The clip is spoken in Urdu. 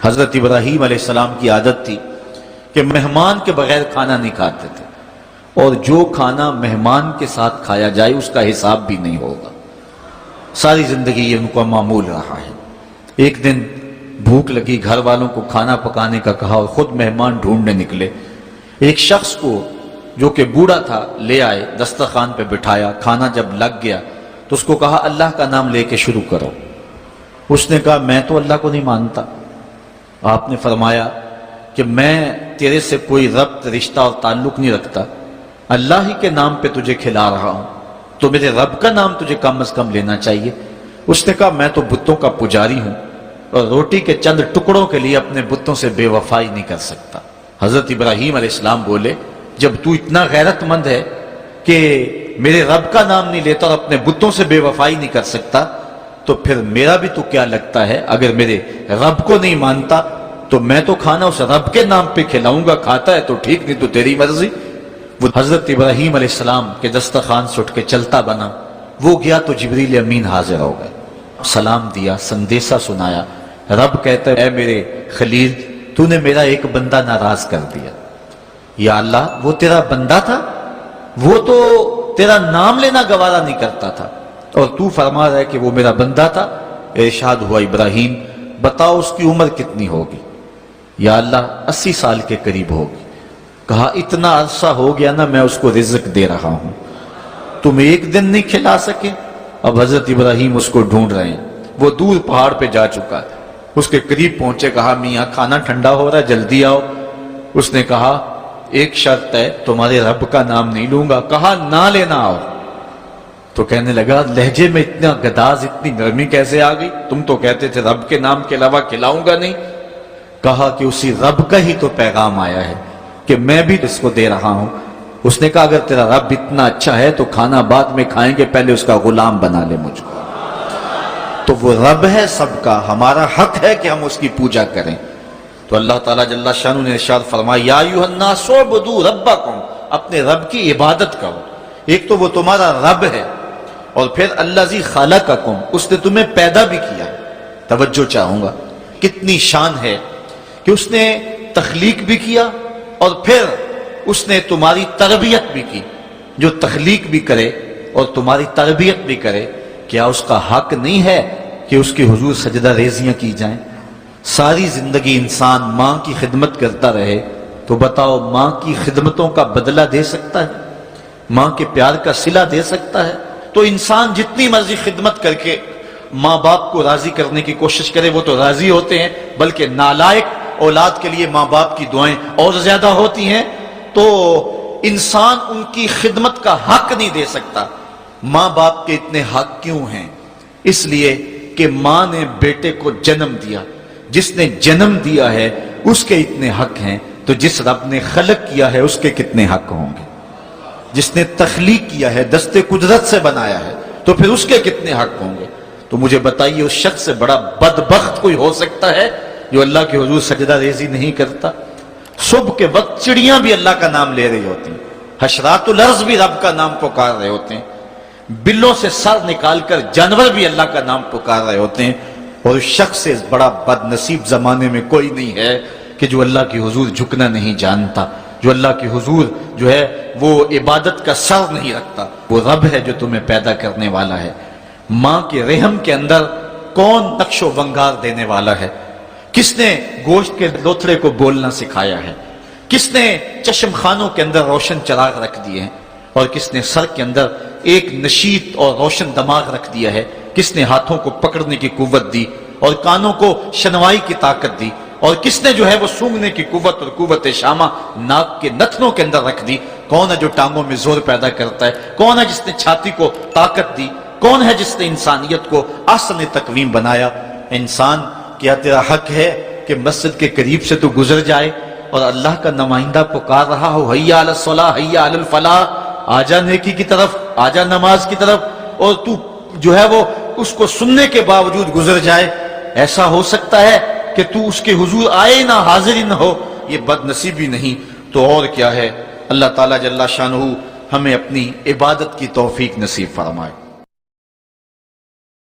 حضرت ابراہیم علیہ السلام کی عادت تھی کہ مہمان کے بغیر کھانا نہیں کھاتے تھے، اور جو کھانا مہمان کے ساتھ کھایا جائے اس کا حساب بھی نہیں ہوگا۔ ساری زندگی یہ ان کا معمول رہا ہے۔ ایک دن بھوک لگی، گھر والوں کو کھانا پکانے کا کہا اور خود مہمان ڈھونڈنے نکلے۔ ایک شخص کو جو کہ بوڑھا تھا لے آئے، دسترخوان پہ بٹھایا، کھانا جب لگ گیا تو اس کو کہا اللہ کا نام لے کے شروع کرو۔ اس نے کہا میں تو اللہ کو نہیں مانتا۔ آپ نے فرمایا کہ میں تیرے سے کوئی ربط، رشتہ اور تعلق نہیں رکھتا، اللہ ہی کے نام پہ تجھے کھلا رہا ہوں، تو میرے رب کا نام تجھے کم از کم لینا چاہیے۔ اس نے کہا میں تو بتوں کا پجاری ہوں اور روٹی کے چند ٹکڑوں کے لیے اپنے بتوں سے بے وفائی نہیں کر سکتا۔ حضرت ابراہیم علیہ السلام بولے جب تو اتنا غیرت مند ہے کہ میرے رب کا نام نہیں لیتا اور اپنے بتوں سے بے وفائی نہیں کر سکتا، تو پھر میرا بھی تو کیا لگتا ہے، اگر میرے رب کو نہیں مانتا تو میں تو کھانا اس رب کے نام پہ کھلاؤں گا، کھاتا ہے تو ٹھیک، نہیں تو تیری مرضی۔ وہ حضرت ابراہیم علیہ السلام کے دسترخوان سے اٹھ کے چلتا بنا، وہ گیا تو جبریل امین حاضر ہو گئے، سلام دیا، سندیسہ سنایا۔ رب کہتا ہے اے میرے خلیل، تو نے میرا ایک بندہ ناراض کر دیا۔ یا اللہ، وہ تیرا بندہ تھا، وہ تو تیرا نام لینا گوارا نہیں کرتا تھا، اور تو فرما رہا ہے کہ وہ میرا بندہ تھا۔ ارشاد ہوا ابراہیم بتاؤ اس کی عمر کتنی ہوگی؟ یا اللہ 80 سال کے قریب ہوگی۔ کہا اتنا عرصہ ہو گیا نا میں اس کو رزق دے رہا ہوں، تم ایک دن نہیں کھلا سکے؟ اب حضرت ابراہیم اس کو ڈھونڈ رہے ہیں، وہ دور پہاڑ پہ جا چکا ہے، اس کے قریب پہنچے، کہا میاں کھانا ٹھنڈا ہو رہا ہے جلدی آؤ۔ اس نے کہا ایک شرط ہے، تمہارے رب کا نام نہیں لوں گا۔ کہا نہ لینا آؤ۔ تو کہنے لگا لہجے میں اتنا گداز، اتنی نرمی کیسے آ گئی؟ تم تو کہتے تھے رب کے نام کے علاوہ کھلاؤں گا نہیں۔ کہا کہ اسی رب کا ہی تو پیغام آیا ہے کہ میں بھی اس کو دے رہا ہوں۔ اس نے کہا اگر تیرا رب اتنا اچھا ہے تو کھانا بعد میں کھائیں گے، پہلے اس کا غلام بنا لے مجھ کو۔ تو وہ رب ہے سب کا، ہمارا حق ہے کہ ہم اس کی پوجا کریں۔ تو اللہ تعالیٰ جل شانہ نے ارشاد فرمایا یا ایھا الناس اعبدوا ربکم، اپنے رب کی عبادت کرو۔ ایک تو وہ تمہارا رب ہے، اور پھر الذی خلقکم، اس نے تمہیں پیدا بھی کیا۔ توجہ چاہوں گا، کتنی شان ہے کہ اس نے تخلیق بھی کیا اور پھر اس نے تمہاری تربیت بھی کی۔ جو تخلیق بھی کرے اور تمہاری تربیت بھی کرے، کیا اس کا حق نہیں ہے کہ اس کے حضور سجدہ ریزیاں کی جائیں؟ ساری زندگی انسان ماں کی خدمت کرتا رہے تو بتاؤ ماں کی خدمتوں کا بدلہ دے سکتا ہے؟ ماں کے پیار کا صلہ دے سکتا ہے؟ تو انسان جتنی مرضی خدمت کر کے ماں باپ کو راضی کرنے کی کوشش کرے وہ تو راضی ہوتے ہیں، بلکہ نالائق اولاد کے لیے ماں باپ کی دعائیں اور زیادہ ہوتی ہیں۔ تو انسان ان کی خدمت کا حق نہیں دے سکتا۔ ماں باپ کے اتنے حق کیوں ہیں؟ اس لیے کہ ماں نے بیٹے کو جنم دیا، جس نے جنم دیا ہے اس کے اتنے حق ہیں، تو جس رب نے خلق کیا ہے اس کے کتنے حق ہوں گے؟ جس نے تخلیق کیا ہے، دستے قدرت سے بنایا ہے، تو پھر اس کے کتنے حق ہوں گے؟ تو مجھے بتائیے اس شخص سے بڑا بدبخت کوئی ہو سکتا ہے جو اللہ کے حضور سجدہ ریزی نہیں کرتا؟ صبح کے وقت چڑیاں بھی اللہ کا نام لے رہی ہوتی ہیں، حشرات الارض بھی رب کا نام پکار رہے ہوتے ہیں، بلوں سے سر نکال کر جانور بھی اللہ کا نام پکار رہے ہوتے ہیں، اور اس شخص سے بڑا بد نصیب زمانے میں کوئی نہیں ہے کہ جو اللہ کی حضور جھکنا نہیں جانتا، جو اللہ کی حضور جو ہے وہ عبادت کا سر نہیں رکھتا۔ وہ رب ہے جو تمہیں پیدا کرنے والا ہے۔ ماں کے رحم کے اندر کون نقش و ونگار دینے والا ہے؟ کس نے گوشت کے لوتھڑے کو بولنا سکھایا ہے؟ کس نے چشم خانوں کے اندر روشن چراغ رکھ دیے ہیں؟ اور کس نے سر کے اندر ایک نشیط اور روشن دماغ رکھ دیا ہے؟ کس نے ہاتھوں کو پکڑنے کی قوت دی اور کانوں کو شنوائی کی طاقت دی؟ اور کس نے جو ہے وہ سونگھنے کی قوت اور قوت شامہ ناک کے نتنوں کے اندر رکھ دی؟ کون ہے جو ٹانگوں میں زور پیدا کرتا ہے؟ کون ہے جس نے چھاتی کو طاقت دی؟ کون ہے جس نے انسانیت کو احسن تقویم بنایا؟ انسان، کیا تیرا حق ہے کہ مسجد کے قریب سے تو گزر جائے اور اللہ کا نمائندہ پکار رہا ہو حیا علی الصلاۃ حیا علی الفلاح، آجا نیکی کی طرف، آجا نماز کی طرف، اور تو جو ہے وہ اس کو سننے کے باوجود گزر جائے؟ ایسا ہو سکتا ہے کہ تو اس کے حضور آئے نہ، حاضر ہی نہ ہو؟ یہ بد نصیبی نہیں تو اور کیا ہے؟ اللہ تعالیٰ جل شانہ ہمیں اپنی عبادت کی توفیق نصیب فرمائے۔